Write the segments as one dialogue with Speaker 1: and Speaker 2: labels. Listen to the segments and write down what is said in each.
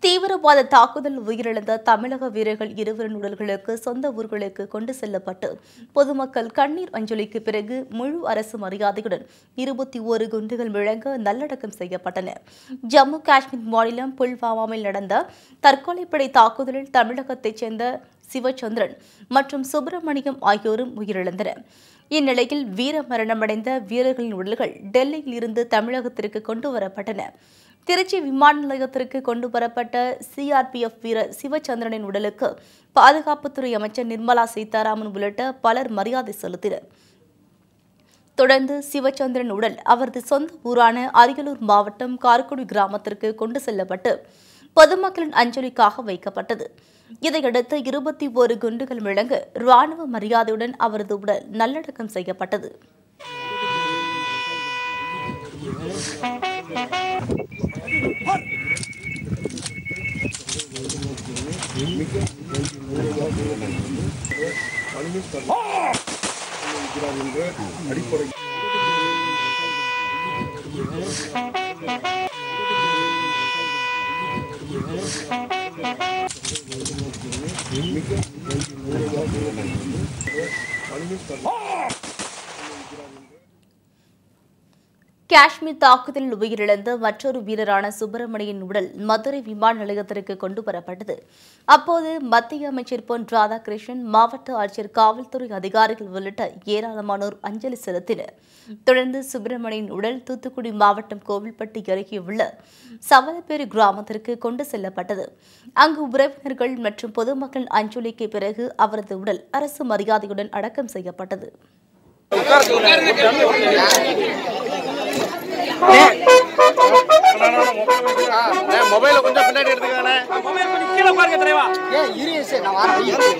Speaker 1: தீவிரவாத தாக்குதல் உயிரிழந்த தமிழக வீரர்கள் இருவரின் உடல்களுக்கு சொந்த ஊர்களுக்கு கொண்டு செல்லப்பட்டு பொதுமக்கள் கண்ணீர் அஞ்சலிக்கு பிறகு முழு அரசு மரியாதையுடன் 21 குண்டுகள் முழங்க நல்லடக்கம் செய்யப்பட்டன. ஜம்மு காஷ்மீர் மாநிலம் புல்வாமாவில் நடந்த தற்கொலைப்படை தாக்குதலில் தமிழகத்தைச் சேர்ந்த சிவச்சந்திரன் மற்றும் சுப்பிரமணியம் ஆகியோரும் உயிரிழந்தனர். இந்நிலையில் வீரமரணமடைந்த வீரர்களின் உடல்கள் டெல்லியில் இருந்து தமிழகத்திற்கு கொண்டுவரப்பட்டன. திருச்சி விமான நிலையத்திற்கு கொண்டுவரப்பட்ட சிஆர்பிஎஃப் வீரர் சிவச்சந்திரனின் உடலுக்கு பாதுகாப்புத்துறை அமைச்சர் நிர்மலா சீதாராமன் உள்ளிட்ட பலர் மரியாதை செலுத்தினர். தொடர்ந்து சிவச்சந்திரன் உடல் அவரது சொந்த ஊரான அரியலூர் மாவட்டம் கார்குடி கிராமத்திற்கு கொண்டு செல்லப்பட்டு பொதுமக்களின் அஞ்சலிக்காக வைக்கப்பட்டது. இதையடுத்து 21 குண்டுகள் முழங்க ராணுவ மரியாதையுடன் அவரது உடல் நல்லடக்கம் செய்யப்பட்டது. காஷ்மீர் தாக்குதலில் உயிரிழந்த மற்றொரு வீரரான சுப்பிரமணியன் உடல் மதுரை விமான நிலையத்திற்கு கொண்டுவரப்பட்டது. அப்போது மத்திய அமைச்சர் பொன் ராதாகிருஷ்ணன், மாவட்ட ஆட்சியர், காவல்துறை அதிகாரிகள் உள்ளிட்ட ஏராளமானோர் அஞ்சலி செலுத்தினர். தொடர்ந்து சுப்பிரமணியன் உடல் தூத்துக்குடி மாவட்டம் கோவில்பட்டி அருகே உள்ள சவலப்பேரி கிராமத்திற்கு கொண்டு செல்லப்பட்டது. அங்கு உறவினர்கள் மற்றும் பொதுமக்கள் அஞ்சலிக்கு பிறகு அவரது உடல் அரசு மரியாதையுடன் அடக்கம் செய்யப்பட்டது.
Speaker 2: மொபைல கொஞ்சம் பின்னாடி எடுத்துக்கங்க. மொபைல் கொஞ்சம் கீழ பாருங்க தலைவா. ஏன் இரியஸ் நான் வரேன்.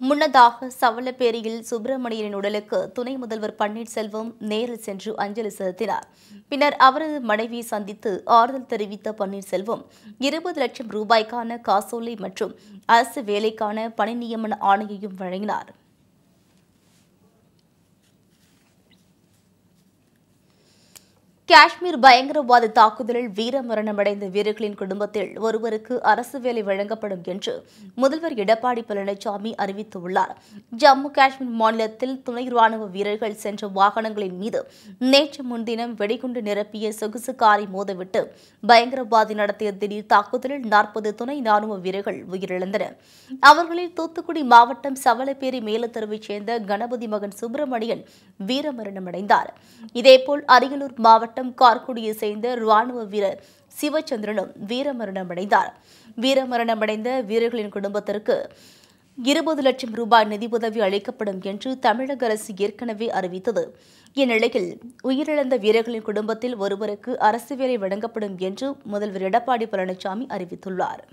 Speaker 1: முன்னதாக சவலப்பேரியில் சுப்பிரமணியனின் உடலுக்கு துணை முதல்வர் பன்னீர்செல்வம் நேரில் சென்று அஞ்சலி செலுத்தினார். பின்னர் அவரது மனைவியை சந்தித்து ஆறுதல் தெரிவித்த பன்னீர்செல்வம் 20 லட்சம் ரூபாய்க்கான காசோலை மற்றும் அரசு வேலைக்கான பணி நியமன ஆணையையும் வழங்கினார். காஷ்மீர் பயங்கரவாத தாக்குதலில் வீரமரணமடைந்த வீரர்களின் குடும்பத்தில் ஒருவருக்கு அரசு வேலை வழங்கப்படும் என்று முதல்வர் எடப்பாடி பழனிசாமி அறிவித்துள்ளார். ஜம்மு காஷ்மீர் மாநிலத்தில் துணை ராணுவ வீரர்கள் சென்ற வாகனங்களின் மீது நேற்று முன்தினம் வெடிகுண்டு நிரப்பிய சொகுசு காரை மோதவிட்டு பயங்கரவாதி நடத்திய திடீர் தாக்குதலில் 40 துணை ராணுவ வீரர்கள் உயிரிழந்தனர். அவர்களில் தூத்துக்குடி மாவட்டம் சவலப்பேரி மேலத்தெருவைச் சேர்ந்த கணபதி மகன் சுப்பிரமணியன் வீரமரணமடைந்தார். இதேபோல் அரியலூர் மாவட்டம் கார்குடியை சேர்ந்த ராணுவ வீரர் சிவச்சந்திரனும் வீரமரணமடைந்தார். வீரமரணமடைந்த வீரர்களின் குடும்பத்திற்கு 20 லட்சம் ரூபாய் நிதி உதவி அளிக்கப்படும் என்று தமிழக அரசு ஏற்கனவே அறிவித்தது. இந்நிலையில் உயிரிழந்த வீரர்களின் குடும்பத்தில் ஒருவருக்கு அரசு வேலை வழங்கப்படும் என்று முதல்வர் எடப்பாடி பழனிசாமி அறிவித்துள்ளார்.